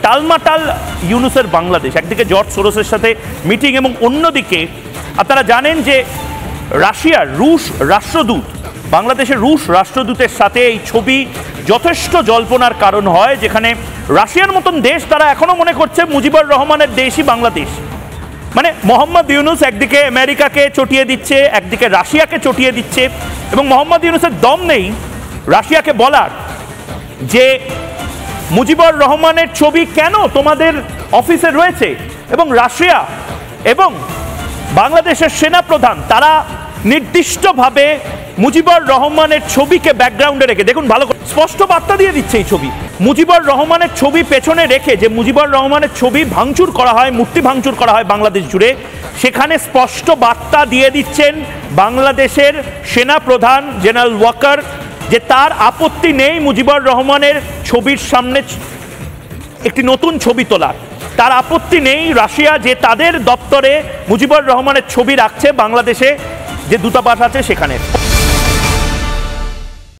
টালমাটাল ইউনূসের বাংলাদেশ, একদিকে জর্জ সোরোসের সাথে মিটিং এবং অন্যদিকে আপনারা জানেন যে রাশিয়ার রুশ রাষ্ট্রদূত, বাংলাদেশের রুশ রাষ্ট্রদূতের সাথে এই ছবি যথেষ্ট জল্পনার কারণ হয়, যেখানে রাশিয়ার মতন দেশ তারা এখনো মনে করছে মুজিবুর রহমানের দেশই বাংলাদেশ। মানে মোহাম্মদ ইউনূস একদিকে আমেরিকাকে চটিয়ে দিচ্ছে, একদিকে রাশিয়াকে চটিয়ে দিচ্ছে, এবং মোহাম্মদ ইউনূসের দম নেই রাশিয়াকে বলার যে মুজিবুর রহমানের ছবি কেন তোমাদের অফিসে রয়েছে। এবং রাশিয়া এবং বাংলাদেশের সেনাপ্রধান তারা নির্দিষ্টভাবে মুজিবুর রহমানের ছবিকে ব্যাকগ্রাউন্ডে রেখে, দেখুন ভালো করে স্পষ্ট বার্তা দিয়ে দিচ্ছে এই ছবি, মুজিবুর রহমানের ছবি পেছনে রেখে যে মুজিবুর রহমানের ছবি ভাঙচুর করা হয়, মূর্তি ভাঙচুর করা হয় বাংলাদেশ জুড়ে, সেখানে স্পষ্ট বার্তা দিয়ে দিচ্ছেন বাংলাদেশের সেনাপ্রধান জেনারেল ওয়াকার যে তার আপত্তি নেই মুজিবুর রহমানের ছবির সামনে একটি নতুন ছবি তোলার, তার আপত্তি নেই রাশিয়া যে তাদের দপ্তরে মুজিবুর রহমানের ছবি রাখছে বাংলাদেশে যে দূতাবাস আছে সেখানে।